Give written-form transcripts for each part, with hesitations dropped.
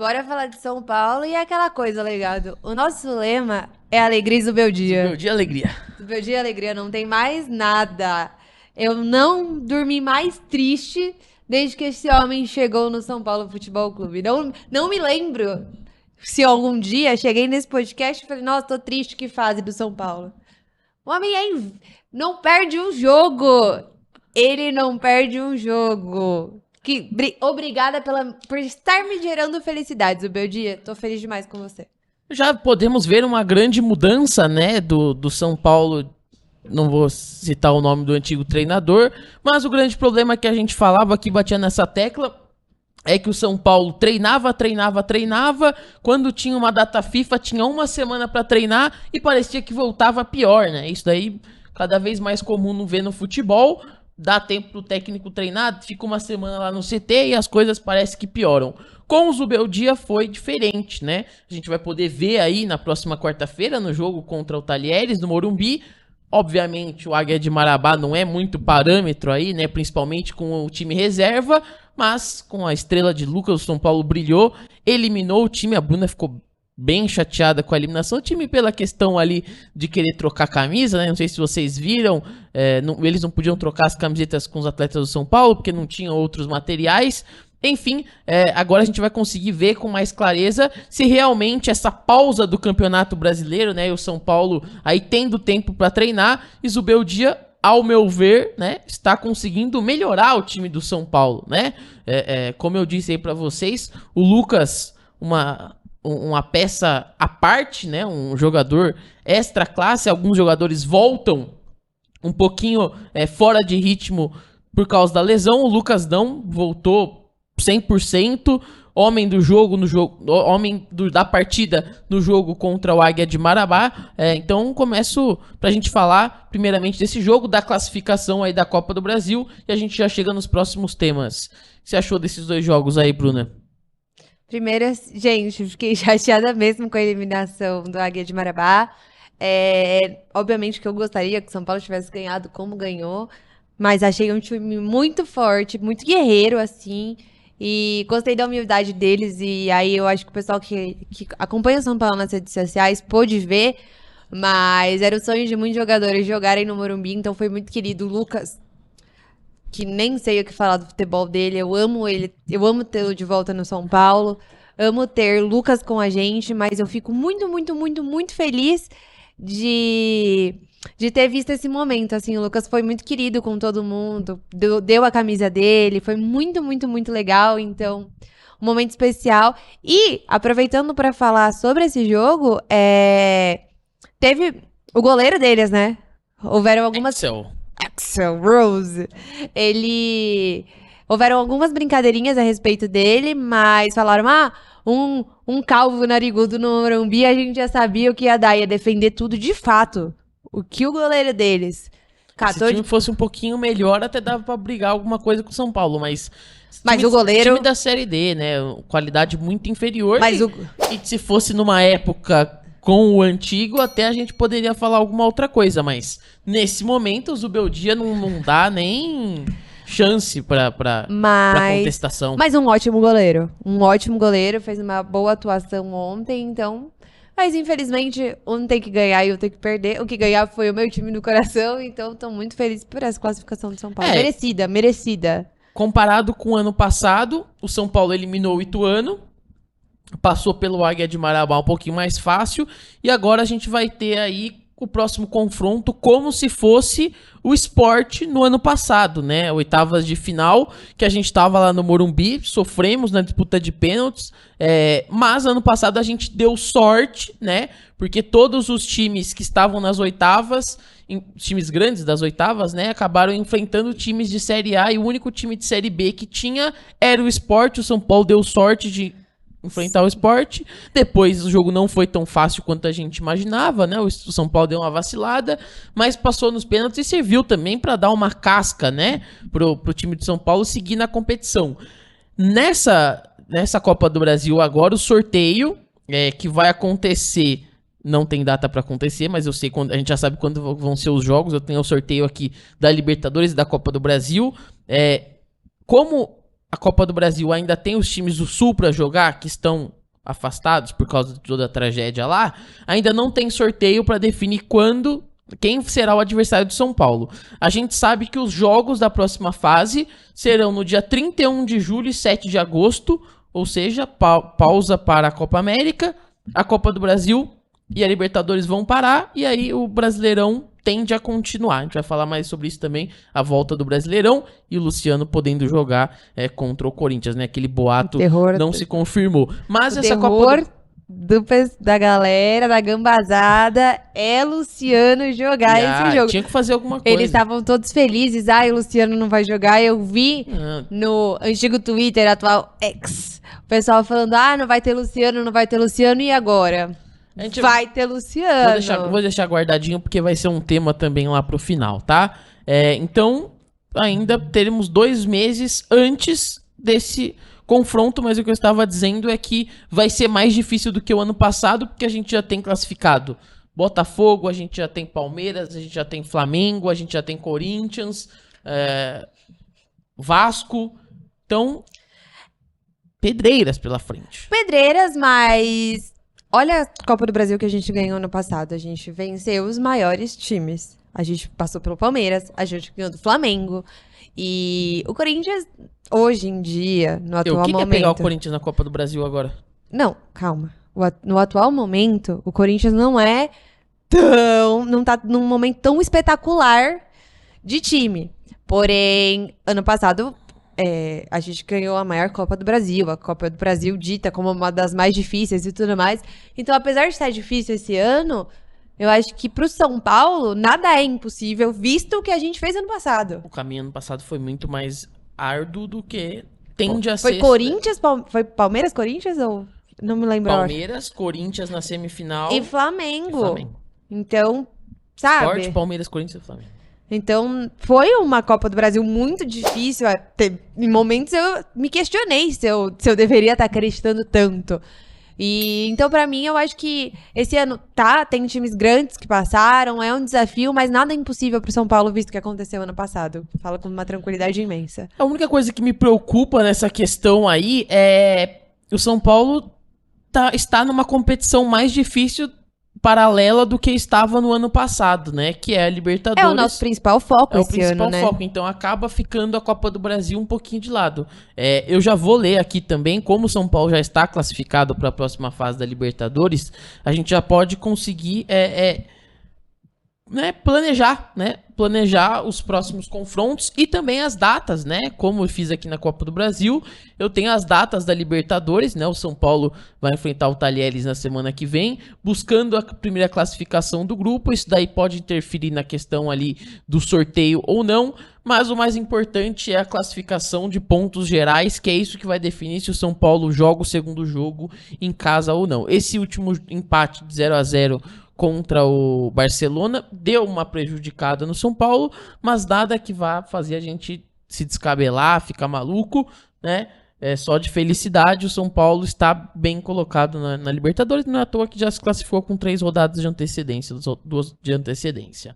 Bora falar de São Paulo e aquela coisa, legado. O nosso lema é alegria do meu dia. Meu dia, alegria. Do meu dia, alegria, não tem mais nada. Eu não dormi mais triste desde que esse homem chegou no São Paulo Futebol Clube. Não me lembro se algum dia cheguei nesse podcast e falei, nossa, tô triste, que fase do São Paulo. O homem não perde um jogo. Ele não perde um jogo. Obrigada por estar me gerando felicidades, o meu dia. Tô feliz demais com você. Já podemos ver uma grande mudança, né, do São Paulo. Não vou citar o nome do antigo treinador, mas o grande problema que a gente falava aqui, batia nessa tecla, é que o São Paulo treinava. Quando tinha uma data FIFA, tinha uma semana para treinar e parecia que voltava pior, né? Isso daí cada vez mais comum não ver no futebol. Dá tempo pro técnico treinar, fica uma semana lá no CT e as coisas parecem que pioram. Com o Zubeldia foi diferente, né? A gente vai poder ver aí na próxima quarta-feira, no jogo contra o Talheres, no Morumbi. Obviamente o Águia de Marabá não é muito parâmetro aí, né? Principalmente com o time reserva, mas com a estrela de Lucas, o São Paulo brilhou, eliminou o time, a Bruna ficou bem chateada com a eliminação do time pela questão ali de querer trocar camisa, né? Não sei se vocês viram, eles não podiam trocar as camisetas com os atletas do São Paulo porque não tinham outros materiais. Enfim, agora a gente vai conseguir ver com mais clareza se realmente essa pausa do Campeonato Brasileiro, né, e o São Paulo aí tendo tempo para treinar, e Zubeldia, ao meu ver, né, está conseguindo melhorar o time do São Paulo, né? Como eu disse aí para vocês, o Lucas, uma peça à parte, né, um jogador extra classe. Alguns jogadores voltam um pouquinho fora de ritmo por causa da lesão. O Lucas não voltou 100%, homem do jogo da partida no jogo contra o Águia de Marabá. Então começo pra gente falar primeiramente desse jogo, da classificação aí da Copa do Brasil, e a gente já chega nos próximos temas. O que você achou desses dois jogos aí, Bruna? Primeiro, gente, fiquei chateada mesmo com a eliminação do Águia de Marabá. Obviamente que eu gostaria que o São Paulo tivesse ganhado como ganhou, mas achei um time muito forte, muito guerreiro, assim, e gostei da humildade deles, e aí eu acho que o pessoal que acompanha o São Paulo nas redes sociais pôde ver, mas era o sonho de muitos jogadores jogarem no Morumbi, então foi muito querido. O Lucas, que nem sei o que falar do futebol dele, eu amo ele, eu amo tê-lo de volta no São Paulo, amo ter Lucas com a gente, mas eu fico muito, muito, muito, muito feliz de ter visto esse momento, assim. O Lucas foi muito querido com todo mundo, deu a camisa dele, foi muito, muito, muito legal, então, um momento especial. E, aproveitando para falar sobre esse jogo, teve o goleiro deles, né? Houveram algumas... Axel Rose. Houveram algumas brincadeirinhas a respeito dele, mas falaram, um calvo narigudo no Morumbi, a gente já sabia o que ia dar, ia defender tudo de fato. O que o goleiro deles Se o time fosse um pouquinho melhor, até dava pra brigar alguma coisa com o São Paulo, mas o goleiro... time da Série D, né, qualidade muito inferior, Mas e se fosse numa época com o antigo, até a gente poderia falar alguma outra coisa, mas nesse momento o Zubeldia não dá nem chance pra contestação. Mas um ótimo goleiro. Um ótimo goleiro, fez uma boa atuação ontem, então... Mas infelizmente, um tem que ganhar e eu tenho que perder. O que ganhar foi o meu time do coração, então tô muito feliz por essa classificação do São Paulo. Merecida, merecida. Comparado com o ano passado, o São Paulo eliminou o Ituano, passou pelo Águia de Marabá um pouquinho mais fácil, e agora a gente vai ter aí o próximo confronto como se fosse o Sport no ano passado, né? Oitavas de final, que a gente tava lá no Morumbi, sofremos na disputa de pênaltis, mas ano passado a gente deu sorte, né? Porque todos os times que estavam nas oitavas, times grandes das oitavas, né, acabaram enfrentando times de Série A, e o único time de Série B que tinha era o Sport. O São Paulo deu sorte de enfrentar o Sport. Depois o jogo não foi tão fácil quanto a gente imaginava, né? O São Paulo deu uma vacilada, mas passou nos pênaltis e serviu também para dar uma casca, né, pro time de São Paulo seguir na competição. Nessa Copa do Brasil agora, o sorteio que vai acontecer, não tem data para acontecer, mas eu sei quando, a gente já sabe quando vão ser os jogos. Eu tenho o sorteio aqui da Libertadores e da Copa do Brasil. Como a Copa do Brasil ainda tem os times do Sul para jogar, que estão afastados por causa de toda a tragédia lá, ainda não tem sorteio para definir quem será o adversário do São Paulo. A gente sabe que os jogos da próxima fase serão no dia 31 de julho e 7 de agosto, ou seja, pausa para a Copa América, a Copa do Brasil e a Libertadores vão parar, e aí o Brasileirão tende a continuar. A gente vai falar mais sobre isso também, a volta do Brasileirão e o Luciano podendo jogar contra o Corinthians, né? Aquele boato não se confirmou. Mas essa Copa da galera, da gambazada, é Luciano jogar esse jogo. Tinha que fazer alguma coisa. Eles estavam todos felizes. O Luciano não vai jogar. Eu vi no antigo Twitter, atual X, o pessoal falando, não vai ter Luciano, não vai ter Luciano, e agora? Vai ter Luciano. Vou deixar guardadinho, porque vai ser um tema também lá pro final, tá? Então, ainda teremos 2 meses antes desse confronto, mas o que eu estava dizendo é que vai ser mais difícil do que o ano passado, porque a gente já tem classificado Botafogo, a gente já tem Palmeiras, a gente já tem Flamengo, a gente já tem Corinthians, Vasco. Então, pedreiras pela frente. Pedreiras, mas olha a Copa do Brasil que a gente ganhou no passado. A gente venceu os maiores times. A gente passou pelo Palmeiras, a gente ganhou do Flamengo. E o Corinthians, hoje em dia, no atual momento... O que é pegar o Corinthians na Copa do Brasil agora? Não, calma. No atual momento, o Corinthians não tá num momento tão espetacular de time. Porém, ano passado, a gente ganhou a maior Copa do Brasil. A Copa do Brasil dita como uma das mais difíceis e tudo mais. Então, apesar de estar difícil esse ano, eu acho que pro São Paulo, nada é impossível, visto o que a gente fez ano passado. O caminho ano passado foi muito mais árduo do que tende a ser. Foi Corinthians, foi Palmeiras, Corinthians ou... Não me lembro. Palmeiras, Corinthians na semifinal. E Flamengo. Então, sabe? Forte, Palmeiras, Corinthians e Flamengo. Então, foi uma Copa do Brasil muito difícil. Em momentos eu me questionei se eu deveria estar acreditando tanto. E então, pra mim, eu acho que esse ano tem times grandes que passaram, é um desafio, mas nada é impossível pro São Paulo, visto que aconteceu ano passado. Fala com uma tranquilidade imensa. A única coisa que me preocupa nessa questão aí é o São Paulo está numa competição mais difícil paralela do que estava no ano passado, né? Que é a Libertadores. É o nosso principal foco esse ano, né? Então acaba ficando a Copa do Brasil um pouquinho de lado. Eu já vou ler aqui também, como o São Paulo já está classificado para a próxima fase da Libertadores, a gente já pode conseguir planejar os próximos confrontos e também as datas, né? Como eu fiz aqui na Copa do Brasil, eu tenho as datas da Libertadores, né? O São Paulo vai enfrentar o Talheres na semana que vem, buscando a primeira classificação do grupo. Isso daí pode interferir na questão ali do sorteio ou não, mas o mais importante é a classificação de pontos gerais, que é isso que vai definir se o São Paulo joga o segundo jogo em casa ou não. Esse último empate de 0-0 contra o Barcelona deu uma prejudicada no São Paulo, mas nada que vá fazer a gente se descabelar, ficar maluco, né? Só de felicidade, o São Paulo está bem colocado na Libertadores, não é à toa que já se classificou com 3 rodadas de antecedência, 2 de antecedência.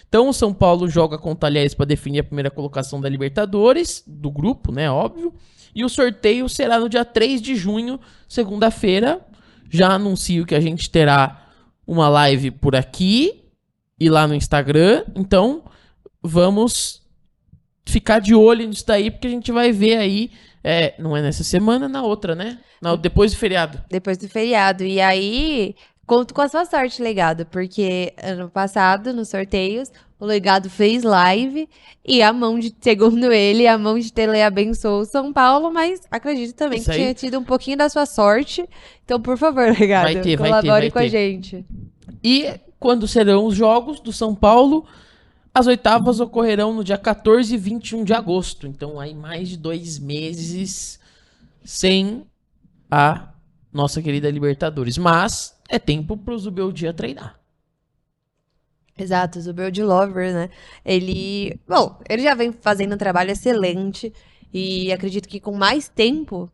Então o São Paulo joga com o Talheres para definir a primeira colocação da Libertadores, do grupo, né, óbvio, e o sorteio será no dia 3 de junho, segunda-feira. Já anuncio que a gente terá uma live por aqui e lá no Instagram, então vamos ficar de olho nisso daí, porque a gente vai ver aí, não é nessa semana, na outra, né? Depois do feriado. Depois do feriado, e aí conto com a sua sorte, Legado, porque ano passado, nos sorteios, o Legado fez live e segundo ele, a mão de Tele abençoou o São Paulo, mas acredito também que tinha tido um pouquinho da sua sorte. Então, por favor, Legado, colabore com a gente. E quando serão os jogos do São Paulo? As oitavas ocorrerão no dia 14 e 21 de agosto. Então, aí mais de 2 meses sem a nossa querida Libertadores. Mas é tempo pro Zubeldia treinar. Exato, o Zubeldia Lover, né? Ele já vem fazendo um trabalho excelente e acredito que com mais tempo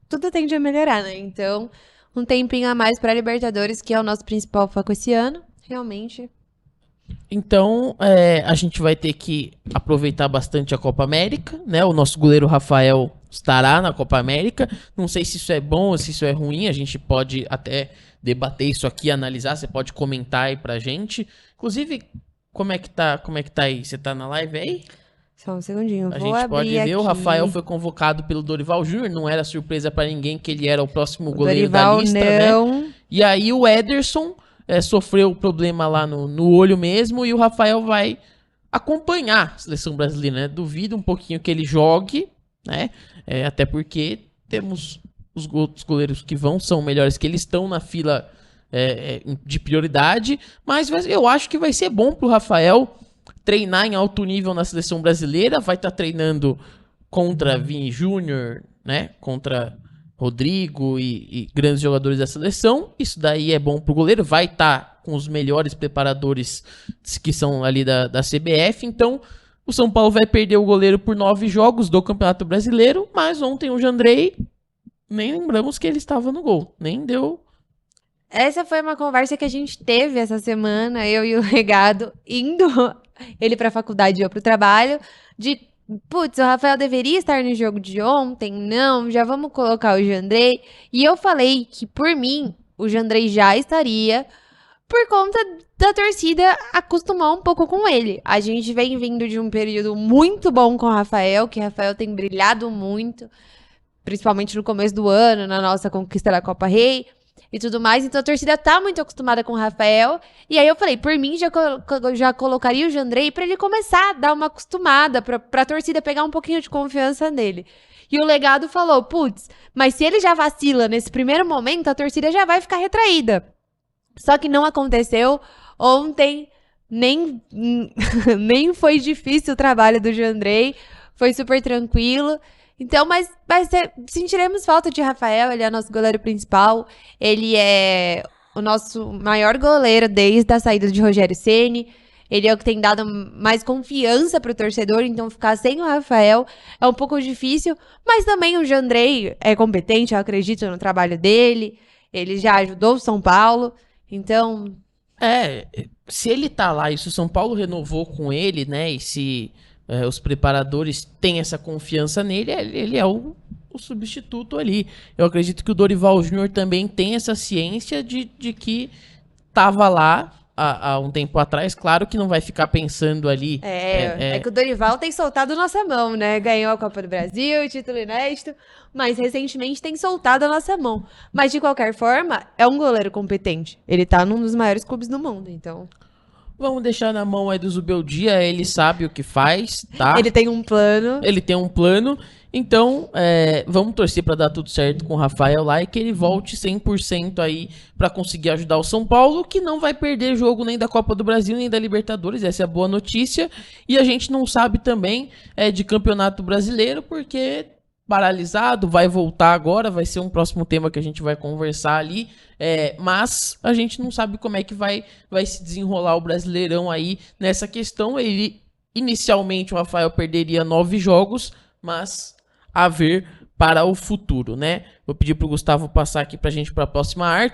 tudo tende a melhorar, né? Então, um tempinho a mais para Libertadores, que é o nosso principal foco esse ano, realmente Então, a gente vai ter que aproveitar bastante a Copa América, né? O nosso goleiro Rafael estará na Copa América. Não sei se isso é bom ou se isso é ruim. A gente pode até debater isso aqui, analisar. Você pode comentar aí pra gente. Inclusive, como é que tá aí? Você tá na live aí? Só um segundinho, A vou gente pode abrir ver. O aqui. Rafael foi convocado pelo Dorival Júnior. Não era surpresa pra ninguém que ele era o próximo O goleiro da Dorival lista, né? não. E aí o Ederson sofreu problema lá no olho mesmo e o Rafael vai acompanhar a seleção brasileira, né? Duvido um pouquinho que ele jogue, né? Até porque temos os outros goleiros que são melhores que eles, estão na fila de prioridade, mas eu acho que vai ser bom pro Rafael treinar em alto nível na seleção brasileira, vai estar treinando contra Vini Júnior, né? Contra Rodrigo e grandes jogadores da seleção. Isso daí é bom pro goleiro, vai estar com os melhores preparadores que são ali da CBF. Então, o São Paulo vai perder o goleiro por 9 jogos do Campeonato Brasileiro, mas ontem o Jandrei, nem lembramos que ele estava no gol, nem deu. Essa foi uma conversa que a gente teve essa semana, eu e o Legado, indo ele pra faculdade e eu pro trabalho, de, putz, o Rafael deveria estar no jogo de ontem? Não, já vamos colocar o Jandrei. E eu falei que, por mim, o Jandrei já estaria, por conta da torcida acostumar um pouco com ele. A gente vem vindo de um período muito bom com o Rafael, que o Rafael tem brilhado muito, principalmente no começo do ano, na nossa conquista da Copa Rei e tudo mais. Então a torcida tá muito acostumada com o Rafael. E aí eu falei, por mim, já colocaria o Jandrei pra ele começar a dar uma acostumada, pra torcida pegar um pouquinho de confiança nele. E o Legado falou, putz, mas se ele já vacila nesse primeiro momento, a torcida já vai ficar retraída. Só que não aconteceu. Ontem nem, nem foi difícil o trabalho do Jandrei. Foi super tranquilo. Então, mas sentiremos falta de Rafael, ele é nosso goleiro principal. Ele é o nosso maior goleiro desde a saída de Rogério Ceni. Ele é o que tem dado mais confiança pro torcedor, então ficar sem o Rafael é um pouco difícil. Mas também o Jandrei é competente, eu acredito no trabalho dele. Ele já ajudou o São Paulo, então... Se ele tá lá e se o São Paulo renovou com ele, né? E se os preparadores têm essa confiança nele, ele é o substituto ali. Eu acredito que o Dorival Júnior também tem essa ciência de que tava lá há um tempo atrás. Claro que não vai ficar pensando ali. É que o Dorival tem soltado nossa mão, né? Ganhou a Copa do Brasil, título inédito, mas recentemente tem soltado a nossa mão. Mas de qualquer forma, é um goleiro competente. Ele tá num dos maiores clubes do mundo, então... Vamos deixar na mão aí do Zubeldia, ele sabe o que faz, tá? Ele tem um plano. Ele tem um plano. Então, vamos torcer para dar tudo certo com o Rafael lá e que ele volte 100% aí para conseguir ajudar o São Paulo, que não vai perder jogo nem da Copa do Brasil, nem da Libertadores. Essa é a boa notícia. E a gente não sabe também de Campeonato Brasileiro, porque paralisado, vai voltar agora, vai ser um próximo tema que a gente vai conversar ali. Mas a gente não sabe como é que vai se desenrolar o Brasileirão aí nessa questão. Inicialmente, o Rafael perderia 9 jogos, mas a ver para o futuro, né? Vou pedir pro Gustavo passar aqui pra gente para a próxima arte.